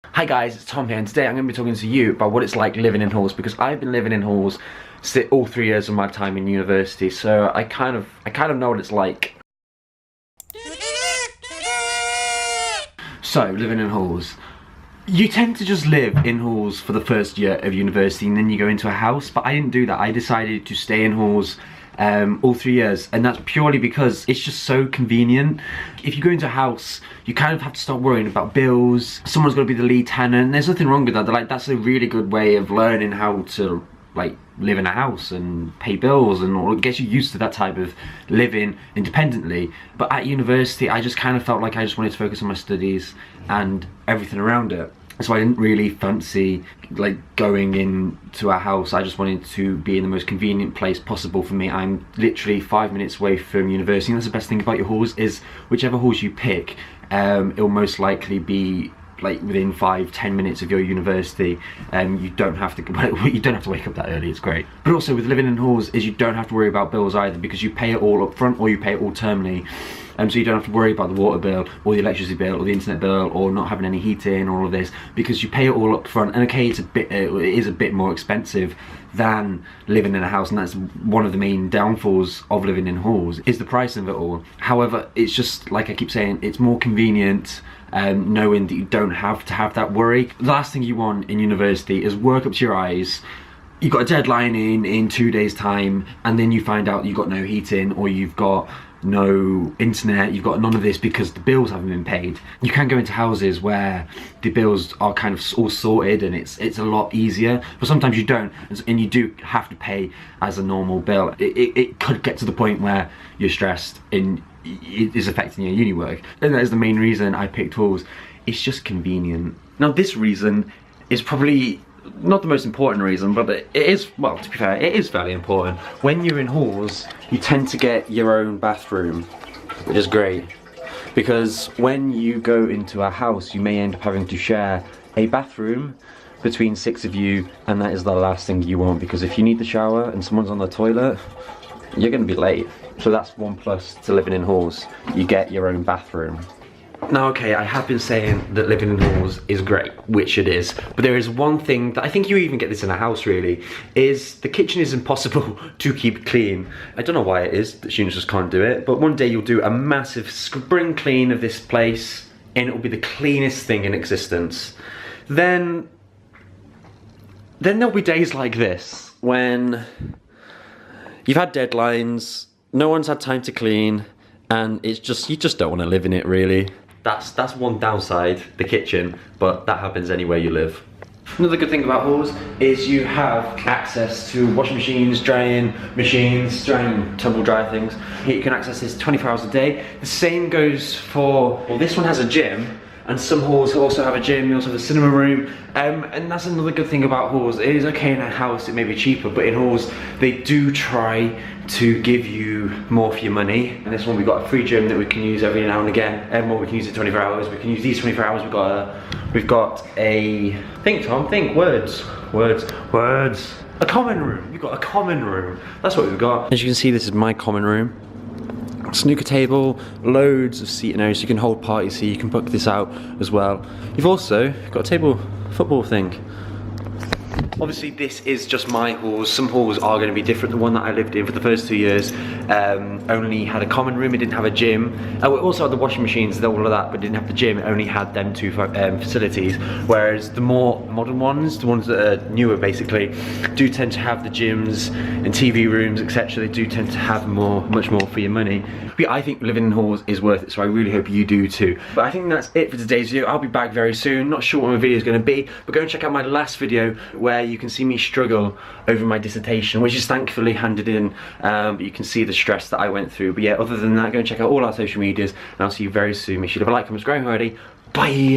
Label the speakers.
Speaker 1: Hi guys, it's Tom here, and today I'm going to be talking to you about what it's like living in halls, because I've been living in halls all 3 years of my time in university, so I kind of know what it's like. So, living in halls. You tend to just live in halls for the first year of university and then you go into a house, but I didn't do that. I decided to stay in halls all 3 years, and that's purely because it's just so convenient. If you go into a house, you kind of have to start worrying about bills. Someone's got to be the lead tenant. There's nothing wrong with that. Like, that's a really good way of learning how to live in a house and pay bills and all. It gets you used to that type of living independently. But at university, I just kind of felt like I just wanted to focus on my studies and everything around it. So I didn't really fancy going into a house. I just wanted to be in the most convenient place possible for me. I'm literally 5 minutes away from university, and that's the best thing about your halls, is whichever halls you pick, it'll most likely be within 5-10 minutes of your university. You don't have to wake up that early. It's great. But also with living in halls is you don't have to worry about bills either, because you pay it all up front or you pay it all termly. So you don't have to worry about the water bill or the electricity bill or the internet bill or not having any heating or all of this, because you pay it all up front. And okay, it is a bit more expensive than living in a house, and that's one of the main downfalls of living in halls, is the price of it all. However, it's just, like I keep saying, it's more convenient knowing that you don't have to have that worry. The last thing you want in university is work up to your eyes. You've got a deadline in 2 days time, and then you find out you've got no heating or you've got no internet, you've got none of this because the bills haven't been paid. You can go into houses where the bills are kind of all sorted and it's a lot easier, but sometimes you don't, and you do have to pay as a normal bill. It could get to the point where you're stressed and it is affecting your uni work, and that is the main reason I picked halls. It's just convenient. Now this reason is probably not the most important reason, but it is, well, to be fair, it is fairly important. When you're in halls, you tend to get your own bathroom, which is great, because when you go into a house, you may end up having to share a bathroom between 6 of you, and that is the last thing you want, because if you need the shower and someone's on the toilet, you're going to be late. So that's one plus to living in halls. You get your own bathroom. Now, okay, I have been saying that living in halls is great, which it is, but there is one thing that I think you even get this in a house really, is the kitchen is impossible to keep clean. I don't know why it is that students just can't do it, but one day you'll do a massive spring clean of this place and it will be the cleanest thing in existence. Then there'll be days like this when you've had deadlines, no one's had time to clean, and it's just, you just don't want to live in it really. That's one downside, the kitchen, but that happens anywhere you live. Another good thing about halls is you have access to washing machines, drying machines, drying tumble dry things. You can access this 24 hours a day. The same goes for, well, this one has a gym, and some halls also have a gym. You also have a cinema room, and that's another good thing about halls. It is okay in a house, it may be cheaper, but in halls they do try to give you more for your money. And this one, we've got a free gym that we can use every now and again, and well, we can use it 24 hours. We can use these 24 hours. We've got a, think Tom, think, words. A common room. We've got a common room. That's what we've got. As you can see, this is my common room. Snooker table, loads of seating areas, so you can hold parties here, you can book this out as well. You've also got a table football thing. Obviously this is just my halls. Some halls are going to be different. The one that I lived in for the first 2 years only had a common room, it didn't have a gym. We also had the washing machines, all of that, but didn't have the gym. It only had them two facilities. Whereas the more modern ones, the ones that are newer basically, do tend to have the gyms and TV rooms, etc. They do tend to have much more for your money. But I think living in halls is worth it, so I really hope you do too. But I think that's it for today's video. I'll be back very soon. Not sure what my video is going to be, but go and check out my last video where you can see me struggle over my dissertation, which is thankfully handed in, but you can see the stress that I went through. But yeah, other than that, go and check out all our social medias, and I'll see you very soon. Make sure to leave a like, comment, subscribe already. Bye!